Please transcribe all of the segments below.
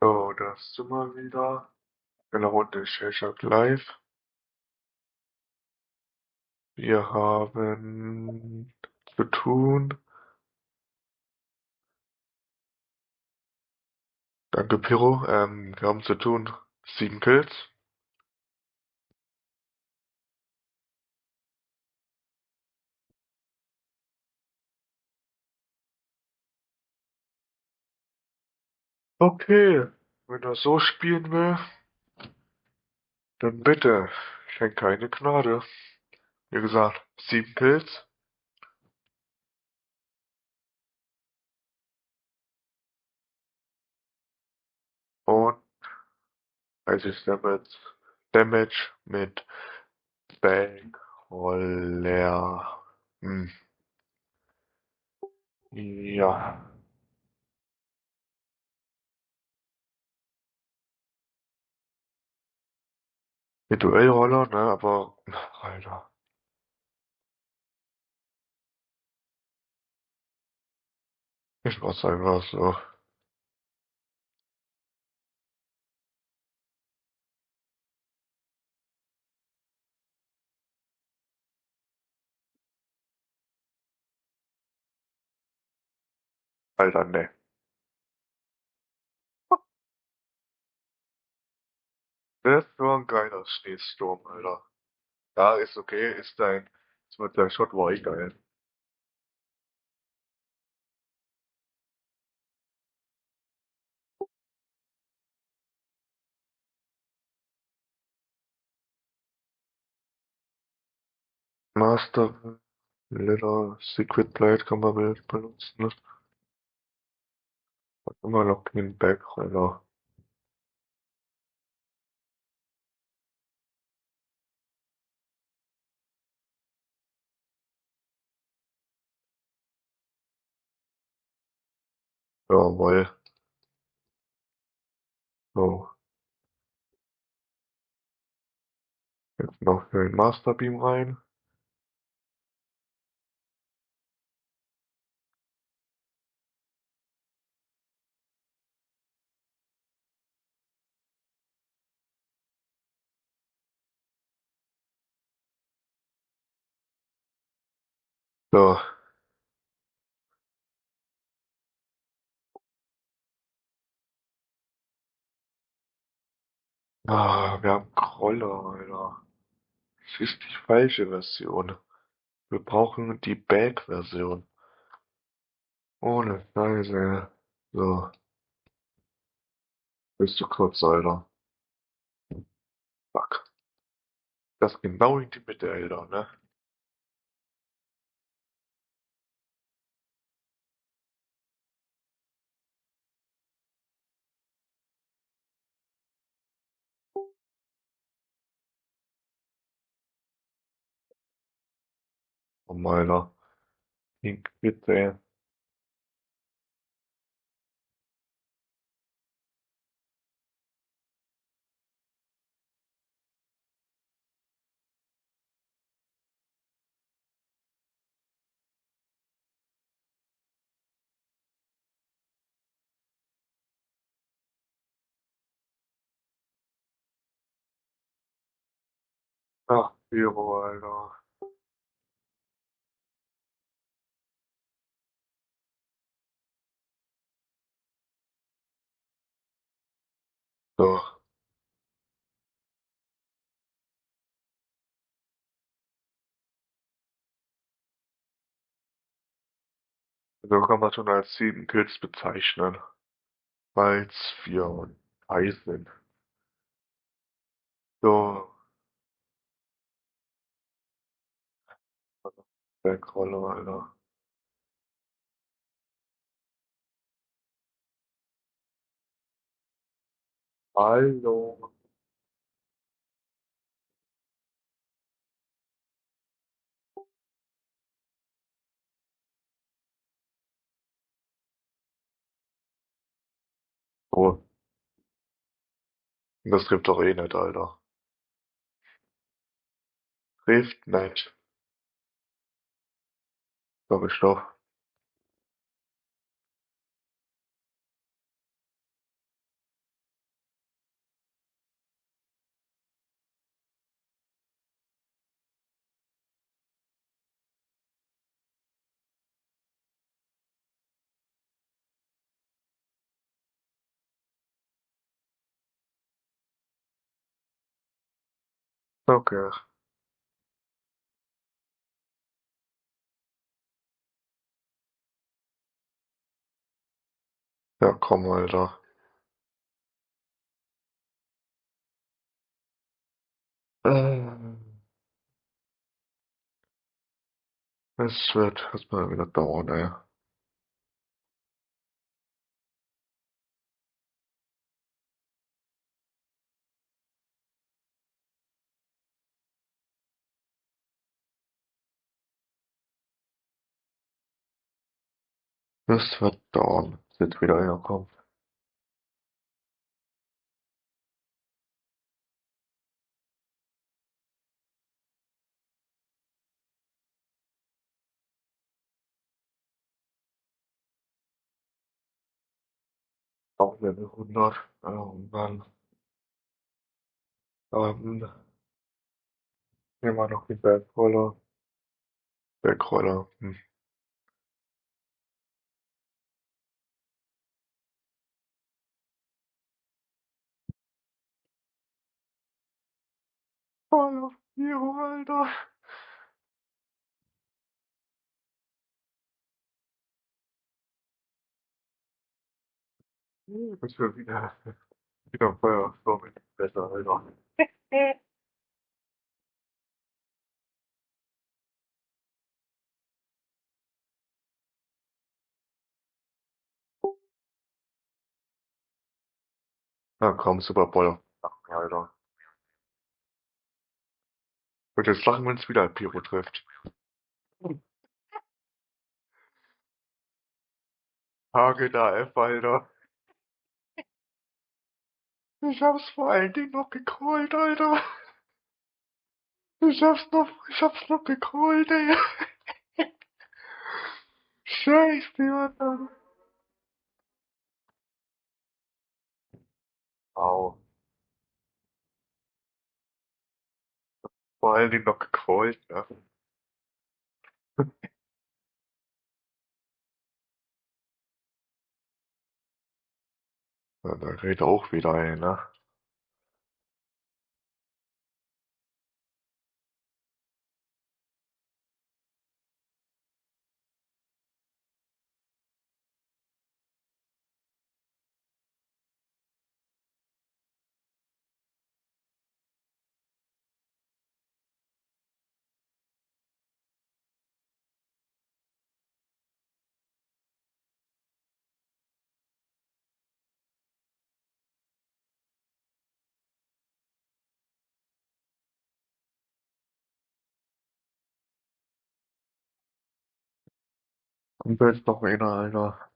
So, das sind wir wieder. In der Runde Shellshock Live. Wir haben zu tun. Danke, Piro. Wir haben zu tun 7 Kills. Okay, wenn er so spielen will, dann bitte. Schenk keine Gnade. Wie gesagt, 7 Kills und 30 Damage mit Bankroller. Hm. Ja, mit Duellroller, ne, aber, Alter, ich mach's einfach so. Alter, ne. Das war ein geiler Schneesturm, Alter. Ja, ist okay, der Shot war eh geil. Master, Leather, Secret Blade kann man benutzen, ne? Hat immer noch keinen Back, Alter. Jawohl. So, jetzt noch für den Master Beam rein. So, wir haben Kroller, Alter. Das ist die falsche Version. Wir brauchen die Back-Version. Ohne Scheiße. So, bist du kurz, Alter. Fuck. Das genau in die Mitte, Alter, ne? Oh, meiner. Pink, bitte. Ach, Büro, Alter. So, so kann man schon als 7 Kills bezeichnen, weil es 4 und 3 sind. So, Backroller, Alter. Hallo. Oh, das trifft doch eh nicht, Alter. Trifft nicht. Sag ich doch. Okay. Ja, komm, Alter. Ähm, Es wird erstmal wieder dauern, ey. Es wird dauern, bis jetzt wieder einer kommt. Auch Level 100. Oh Mann. Immer noch die Bergroller. Bergroller. Hm. Voll auf Hero, Alter. Das wird wieder Feuersturm. Besser, Alter. Ja, komm, Super Bowl. Ach, Alter. Wird jetzt lachen, wenn es wieder ein Pyro trifft. Hage da F, Alter. Ich hab's vor allen Dingen noch gecallt, Alter. Ich hab's noch gecallt, ey. Scheiße, Mann. Au. Vor allen Dingen noch gecallt, ne? Ja, da redet auch wieder ein, ne? Und da ist noch einer, Alter.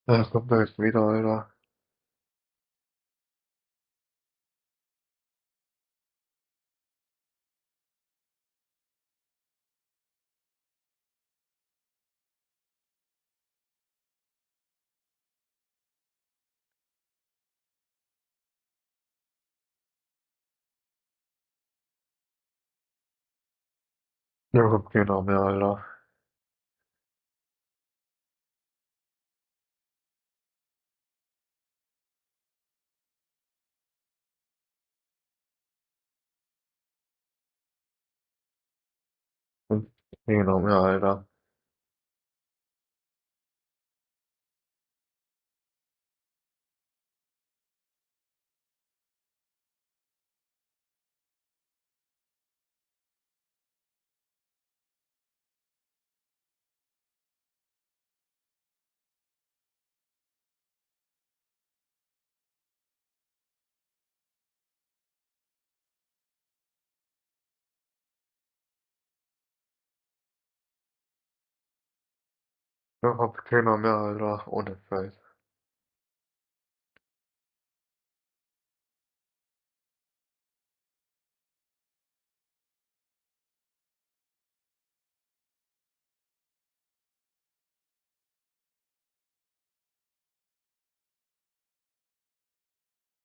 Ja, kommt da jetzt wieder, Alter. Ja, kommt keiner mehr, Alter. Kommt keiner mehr, Alter. Ja, kommt keiner mehr, Alter. Ohne Scheiß.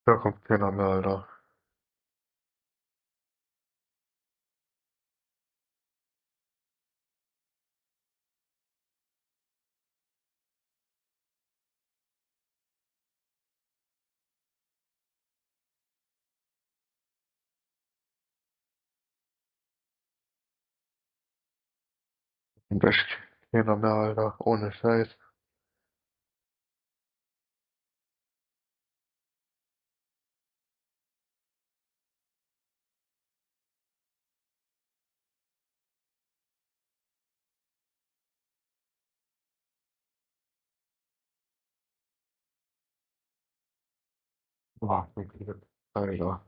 Da kommt keiner mehr, Alter. Und echt keiner mehr, Alter. Ohne Scheiß. Boah, Alter.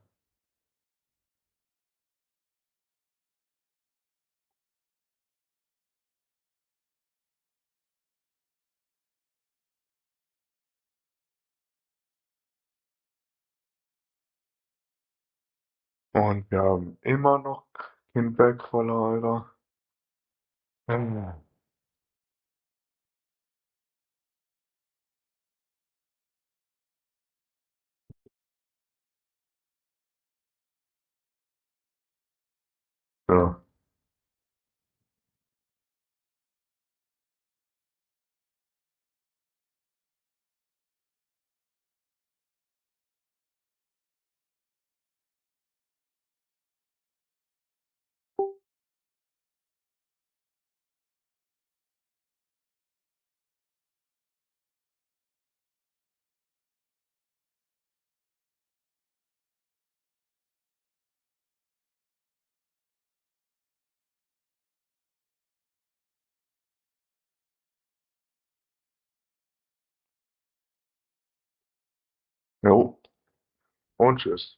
Und wir haben immer noch den Berg voller, Alter. Ja. Ja. Jo. Und tschüss.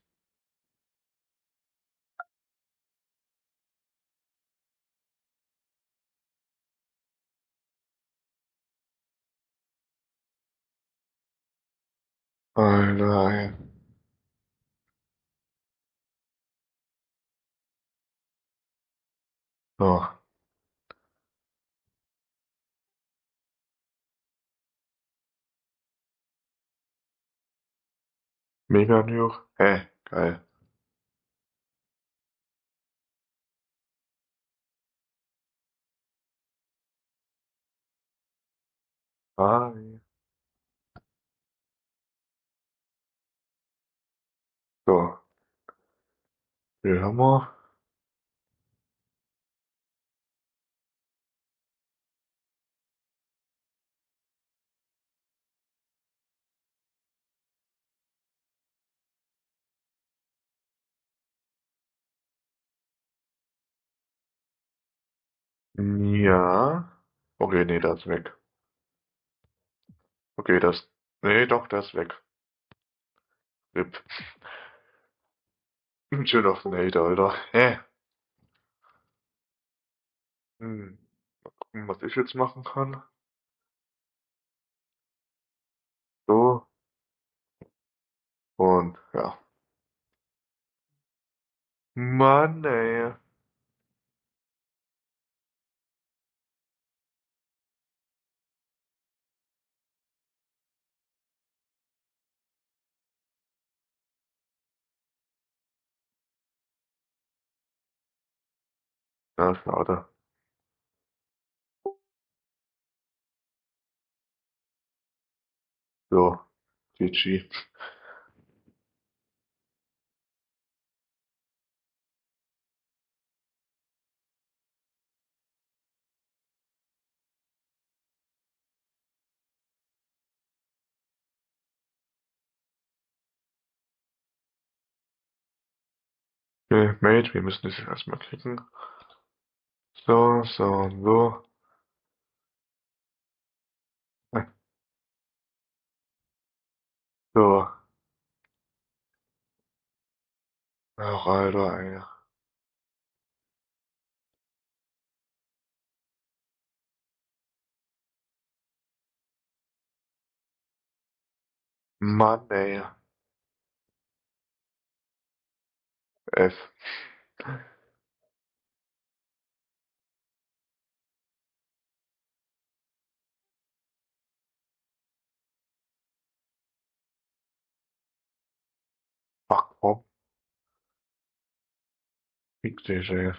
Alter, ey. So. Mega Nuke. Hä? Geil. Hi. So. Hier haben wir. Ja. Okay, nee, das ist weg. Okay, das. Nee, doch, das ist weg. RIP. Schön auf den Hater, Alter. Hä? Hm. Gucken, was ich jetzt machen kann. So. Und ja. Mann, ey. Ja, schade. So. GG. Okay, Mate, wir müssen das jetzt erstmal klicken. So, so und so. So. Ach, Alter, ey. Mann, ey. F. Richtig, ey.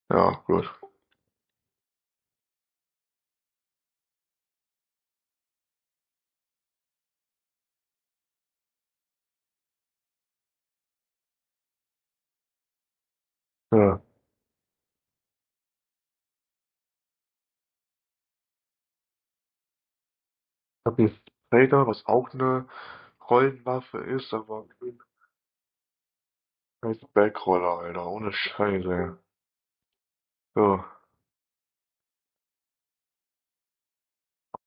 Ja, gut. Ja. Ich hab jetzt Trader, was auch eine Rollenwaffe ist, aber als Backroller, Alter, ohne Scheiße. So,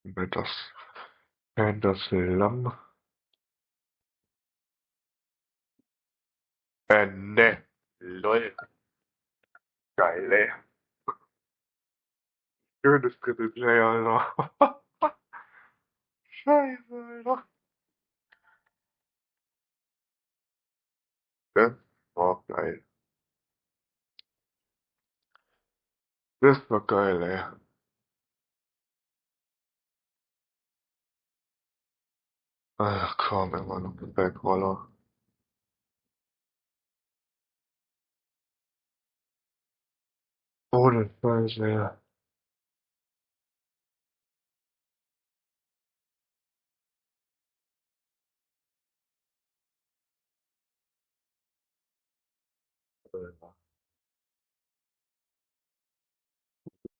mit das Lamm. Ne. Lol. Geil, ey. Schönes dritte Play, Alter. Scheiße, Alter. Das war geil. Das war geil, ey. Ach komm, immer noch ein Backroller. Ohne Scheiße, ey.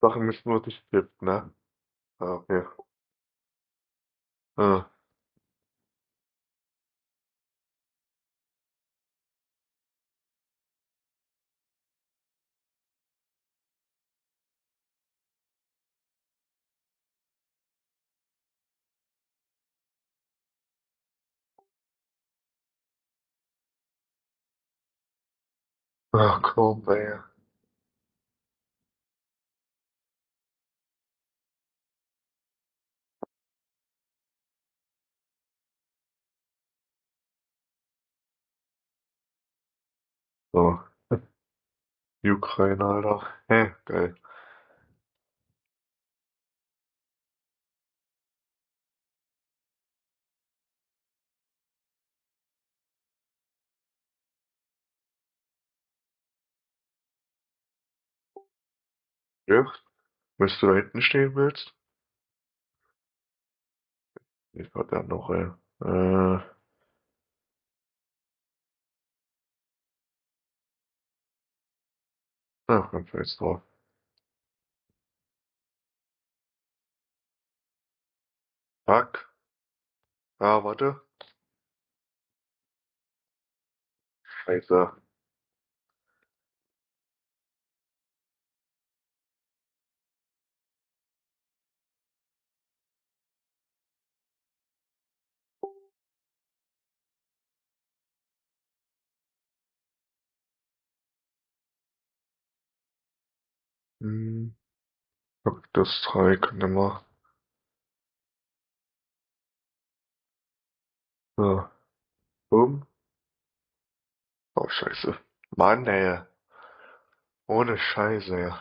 Sachen müssen nur dich gibt, ne? Ah, okay. Ah, ach komm, ey. So, Ukraine, Alter. Hä, geil. Ja, wenn du da hinten stehen willst? Ich war da noch, ey. Ach, dann fällt's drauf. Fuck. Ah, warte. Scheiße. Hm, fuck, das Dreieck nimmer. So, bumm. Oh, scheiße. Mann, ey. Ohne Scheiße, ey.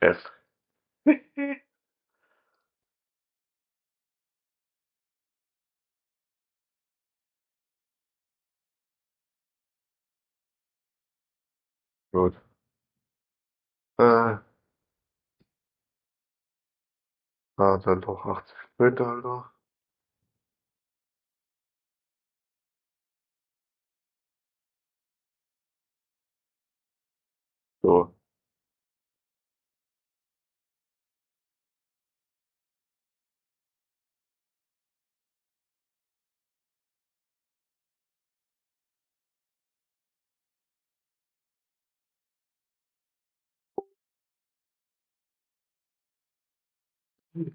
F. Gut. Äh, dann doch 80 Meter, Alter. So.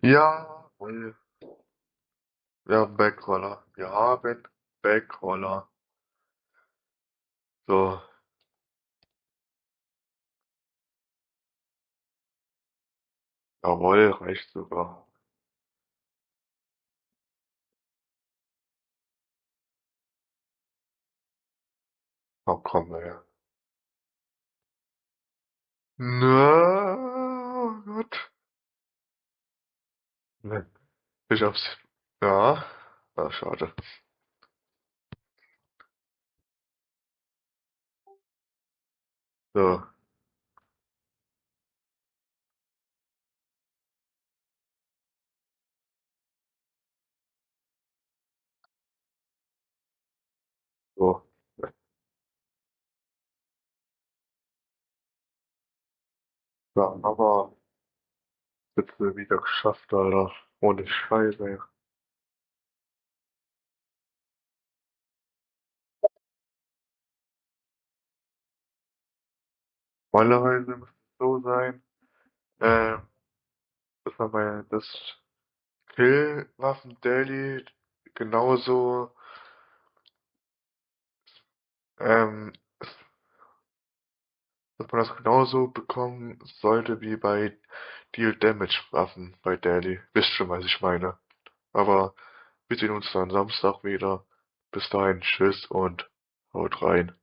Ja, wir haben Backroller. Wir haben Backroller. So. Jawohl, reicht sogar. Oh, komm, ey. Na, oh Gott. Ne, ich hab's. Ja. Ah, schade. So, so. Ja, aber jetzt wieder geschafft, Alter. Ohne Scheiße, ey. Normalerweise müsste es so sein, äh, dass man bei das Kill-Waffen-Daily genauso, ähm, dass man das genauso bekommen sollte wie bei Deal-Damage-Waffen bei Daily. Wisst schon, was ich meine. Aber wir sehen uns dann Samstag wieder. Bis dahin, tschüss und haut rein.